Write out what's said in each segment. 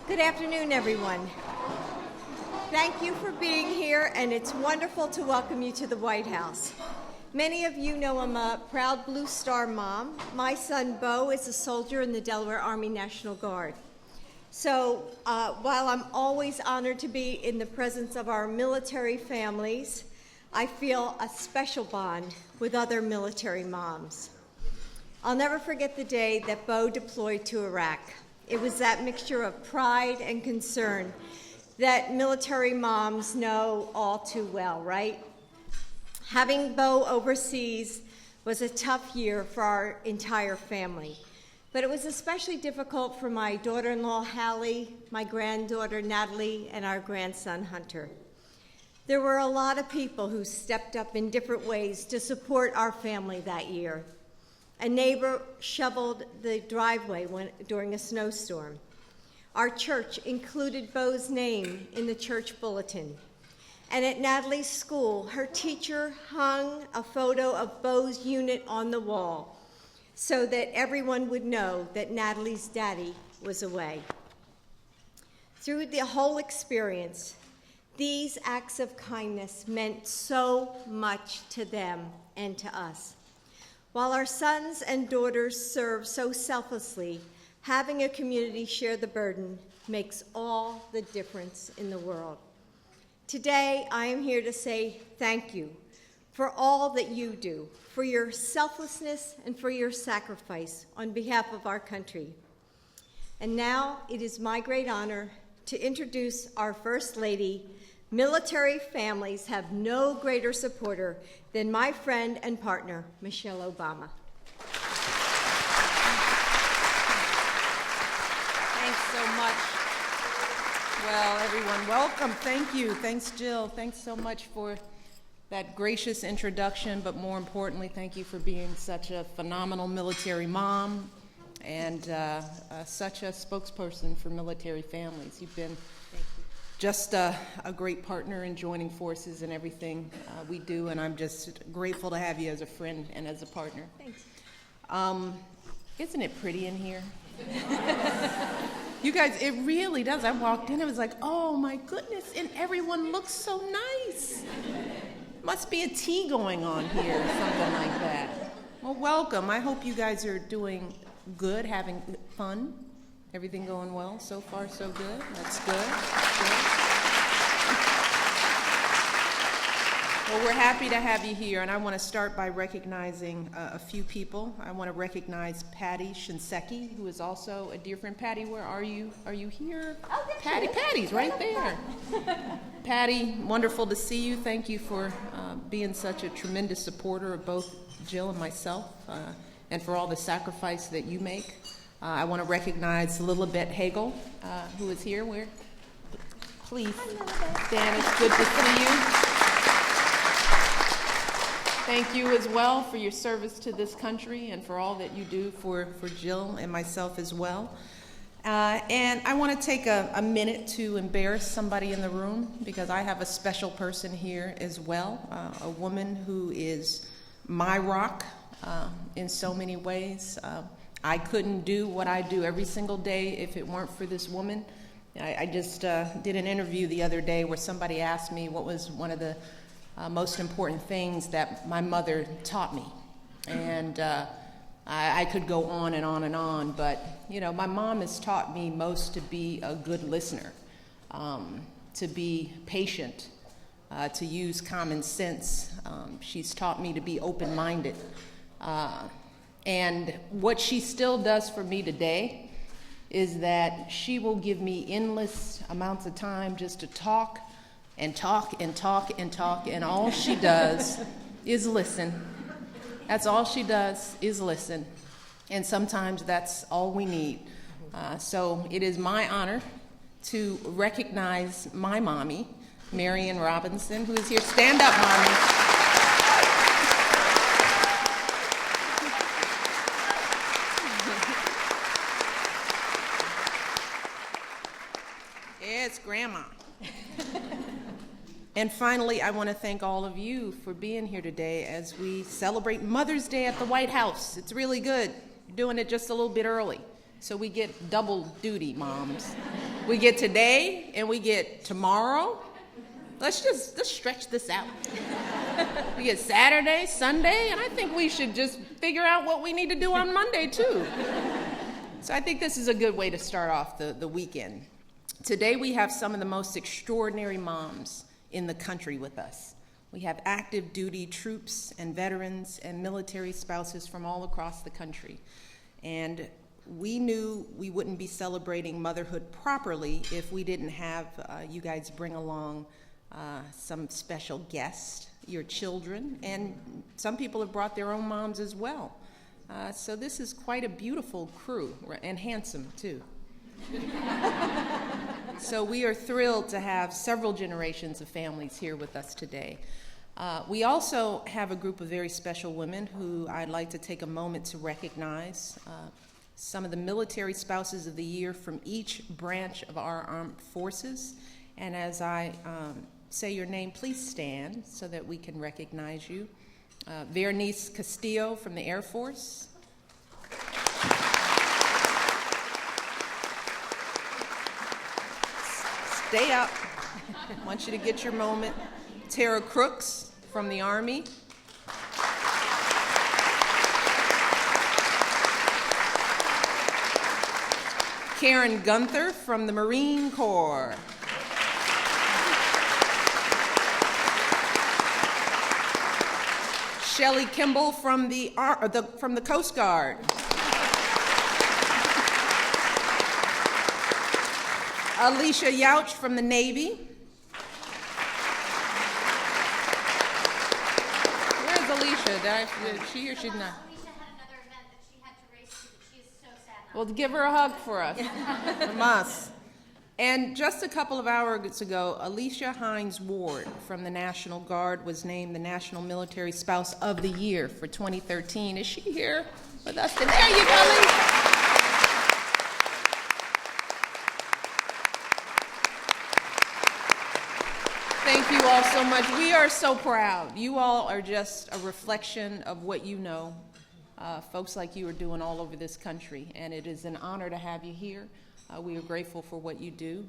Good afternoon, everyone. Thank you for being here, and it's wonderful to welcome you to the White House. Many of you know I'm a proud Blue Star mom. My son, Bo, is a soldier in the Delaware Army National Guard. So while I'm always honored to be in the presence of our military families, I feel a special bond with other military moms. I'll never forget the day that Bo deployed to Iraq. It was that mixture of pride and concern that military moms know all too well, right? Having Bo overseas was a tough year for our entire family, but it was especially difficult for my daughter-in-law, Hallie, my granddaughter, Natalie, and our grandson, Hunter. There were a lot of people who stepped up in different ways to support our family that year. A neighbor shoveled the driveway during a snowstorm. Our church included Bo's name in the church bulletin. And at Natalie's school, her teacher hung a photo of Bo's unit on the wall so that everyone would know that Natalie's daddy was away. Through the whole experience, these acts of kindness meant so much to them and to us. While our sons and daughters serve so selflessly, having a community share the burden makes all the difference in the world. Today, I am here to say thank you for all that you do, for your selflessness and for your sacrifice on behalf of our country. And now it is my great honor to introduce our First Lady. Military families have no greater supporter than my friend and partner, Michelle Obama. Thanks so much. Well, everyone, welcome. Thank you. Thanks, Jill. Thanks so much for that gracious introduction, but more importantly, thank you for being such a phenomenal military mom and such a spokesperson for military families. You've been just a great partner in joining forces in everything we do, and I'm just grateful to have you as a friend and as a partner. Thanks. Isn't it pretty in here? You guys, it really does. I walked in, I was like, oh my goodness, and everyone looks so nice. Must be a tea going on here or something like that. Well, welcome. I hope you guys are doing good, having fun. Everything going well? So far, so good? That's good. Well, we're happy to have you here, and I want to start by recognizing a few people. I want to recognize Patty Shinseki, who is also a dear friend. Patty, where are you? Are you here? Oh, Patty's right there. Patty, wonderful to see you. Thank you for being such a tremendous supporter of both Jill and myself, and for all the sacrifice that you make. I want to recognize Lilibet Hagel, who is here. Where? Please stand. It's good to see you. Thank you as well for your service to this country and for all that you do for Jill and myself as well. And I want to take a minute to embarrass somebody in the room because I have a special person here as well, a woman who is my rock in so many ways. I couldn't do what I do every single day if it weren't for this woman. I just did an interview the other day where somebody asked me what was one of the most important things that my mother taught me. And I could go on and on and on, but you know, my mom has taught me most to be a good listener, to be patient, to use common sense. She's taught me to be open-minded. And what she still does for me today is that she will give me endless amounts of time just to talk and talk and talk and talk, and all she does is listen. That's all she does is listen. And sometimes that's all we need. So it is my honor to recognize my mommy, Marion Robinson, who is here. Stand up, Mommy. Yes, Grandma. And finally, I want to thank all of you for being here today as we celebrate Mother's Day at the White House. It's really good. Doing it just a little bit early, so we get double duty, moms. We get today and we get tomorrow. Let's stretch this out. We get Saturday, Sunday, and I think we should just figure out what we need to do on Monday too. So I think this is a good way to start off the weekend. Today we have some of the most extraordinary moms in the country with us. We have active duty troops and veterans and military spouses from all across the country. And we knew we wouldn't be celebrating motherhood properly if we didn't have you guys bring along some special guests, your children, and some people have brought their own moms as well. So this is quite a beautiful crew, and handsome too. So we are thrilled to have several generations of families here with us today. We also have a group of very special women who I'd like to take a moment to recognize. Some of the military spouses of the year from each branch of our armed forces. And as I say your name, please stand so that we can recognize you. Vernice Castillo from the Air Force. Stay up. I want you to get your moment. Tara Crooks from the Army. Karen Gunther from the Marine Corps. Shelley Kimball from the Coast Guard. Alicia Yauch from the Navy. Where's Alicia? Did she or she not? Alicia had another event that she had to race to, but she is so sad. Well, give her a hug for us, from us. And just a couple of hours ago, Alicia Hines Ward from the National Guard was named the National Military Spouse of the Year for 2013. Is she here with us? There you go, Alicia. Thank you all so much. We are so proud. You all are just a reflection of what you know. Folks like you are doing all over this country, and it is an honor to have you here. We are grateful for what you do,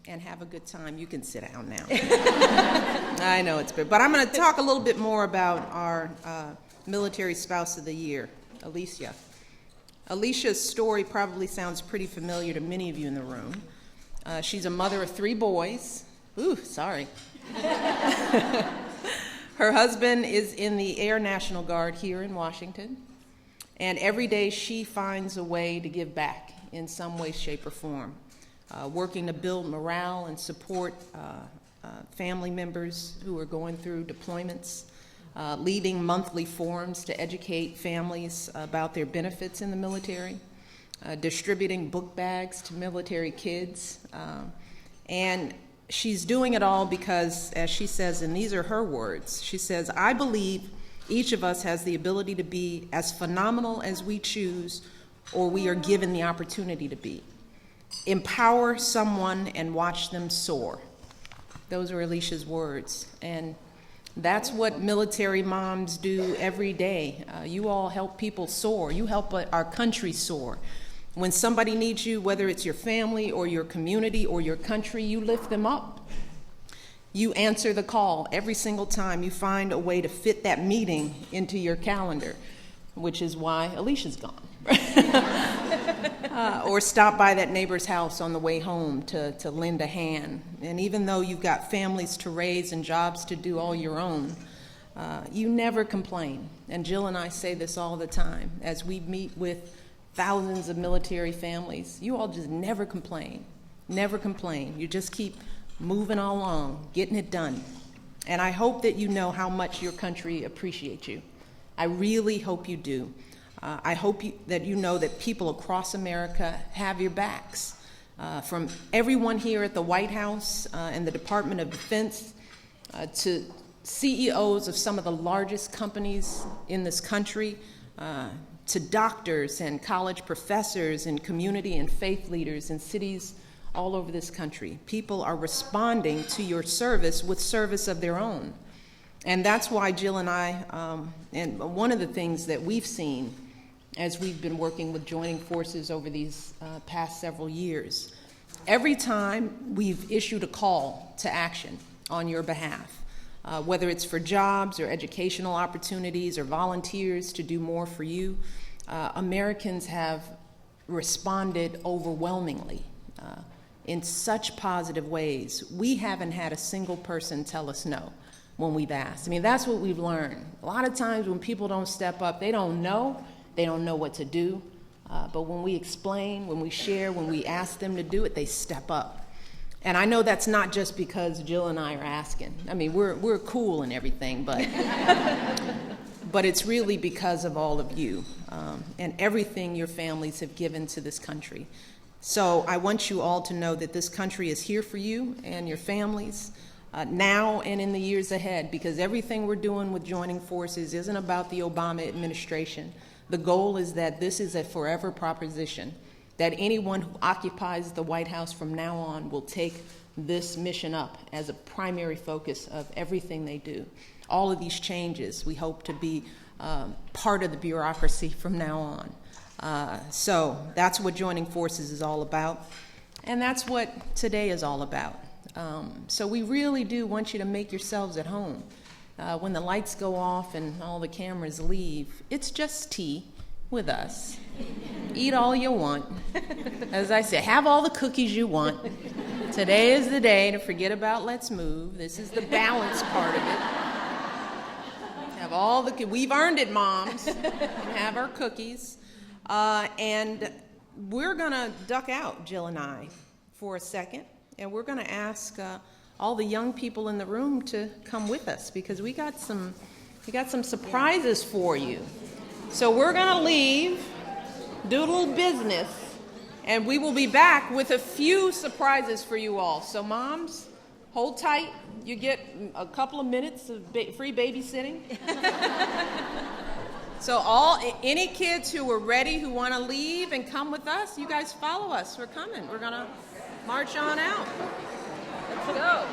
and have a good time. You can sit down now. I know it's big, but I'm going to talk a little bit more about our Military Spouse of the Year, Alicia. Alicia's story probably sounds pretty familiar to many of you in the room. She's a mother of 3 boys. Ooh, sorry. Her husband is in the Air National Guard here in Washington, and every day she finds a way to give back in some way, shape, or form, working to build morale and support family members who are going through deployments, leading monthly forums to educate families about their benefits in the military, distributing book bags to military kids, and she's doing it all because, as she says, and these are her words, she says, "I believe each of us has the ability to be as phenomenal as we choose or we are given the opportunity to be. Empower someone and watch them soar." Those are Alicia's words. And that's what military moms do every day. You all help people soar. You help our country soar. When somebody needs you, whether it's your family or your community or your country, you lift them up. You answer the call every single time. You find a way to fit that meeting into your calendar, which is why Alicia's gone. Or stop by that neighbor's house on the way home to lend a hand. And even though you've got families to raise and jobs to do all your own, you never complain. And Jill and I say this all the time as we meet with thousands of military families. You all just never complain. Never complain. You just keep moving along, getting it done. And I hope that you know how much your country appreciates you. I really hope you do. I hope that you know that people across America have your backs. From everyone here at the White House and the Department of Defense to CEOs of some of the largest companies in this country, to doctors and college professors and community and faith leaders in cities all over this country. People are responding to your service with service of their own. And that's why Jill and I, and one of the things that we've seen as we've been working with joining forces over these past several years, every time we've issued a call to action on your behalf, whether it's for jobs or educational opportunities or volunteers to do more for you, Americans have responded overwhelmingly in such positive ways. We haven't had a single person tell us no when we've asked. I mean, that's what we've learned. A lot of times when people don't step up, they don't know what to do. But when we explain, when we share, when we ask them to do it, they step up. And I know that's not just because Jill and I are asking. I mean, we're cool and everything, but but it's really because of all of you and everything your families have given to this country. So I want you all to know that this country is here for you and your families now and in the years ahead, because everything we're doing with joining forces isn't about the Obama administration. The goal is that this is a forever proposition, that anyone who occupies the White House from now on will take this mission up as a primary focus of everything they do. All of these changes, we hope to be part of the bureaucracy from now on. So that's what joining forces is all about, and that's what today is all about. So we really do want you to make yourselves at home. When the lights go off and all the cameras leave, it's just tea with us. Eat all you want. As I said, have all the cookies you want. Today is the day to forget about Let's Move. This is the balance part of it. Have all the, we've earned it, moms, and have our cookies. And we're going to duck out, Jill and I, for a second, and we're going to ask all the young people in the room to come with us, because we got some surprises for you. So we're going to leave, do a little business, and we will be back with a few surprises for you all. So moms, hold tight. You get a couple of minutes of free babysitting. So any kids who are ready, who want to leave and come with us, you guys follow us. We're coming. We're going to march on out. Let's go.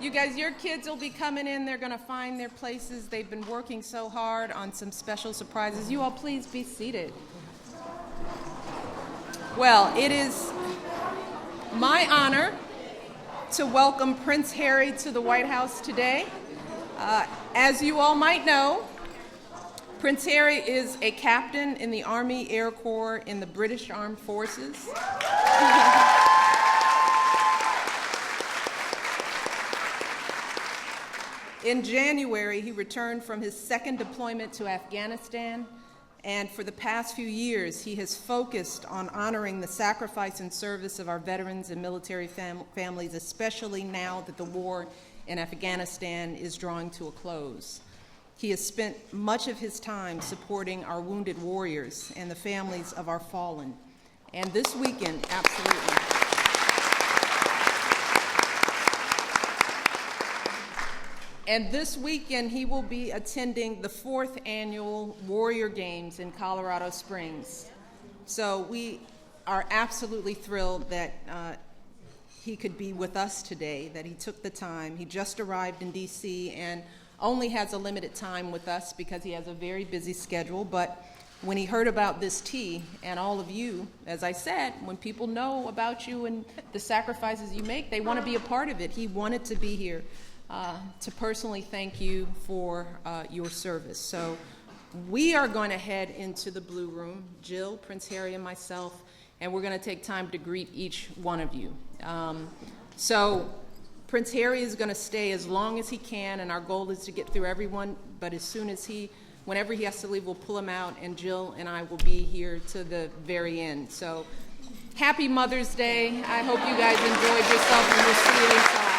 You guys, your kids will be coming in. They're going to find their places. They've been working so hard on some special surprises. You all please be seated. Well, it is my honor to welcome Prince Harry to the White House today. As you all might know, Prince Harry is a captain in the Army Air Corps in the British Armed Forces. In January, he returned from his second deployment to Afghanistan, and for the past few years, he has focused on honoring the sacrifice and service of our veterans and military families, especially now that the war in Afghanistan is drawing to a close. He has spent much of his time supporting our wounded warriors and the families of our fallen. And this weekend, absolutely. And this weekend, he will be attending the 4th annual Warrior Games in Colorado Springs. So we are absolutely thrilled that he could be with us today, that he took the time. He just arrived in D.C. and only has a limited time with us because he has a very busy schedule. But when he heard about this tea, and all of you, as I said, when people know about you and the sacrifices you make, they want to be a part of it. He wanted to be here to personally thank you for your service. So we are going to head into the Blue Room, Jill, Prince Harry, and myself, and we're going to take time to greet each one of you. So Prince Harry is going to stay as long as he can, and our goal is to get through everyone, but whenever he has to leave, we'll pull him out, and Jill and I will be here to the very end. So happy Mother's Day. I hope you guys enjoyed yourself, and we'll see you inside.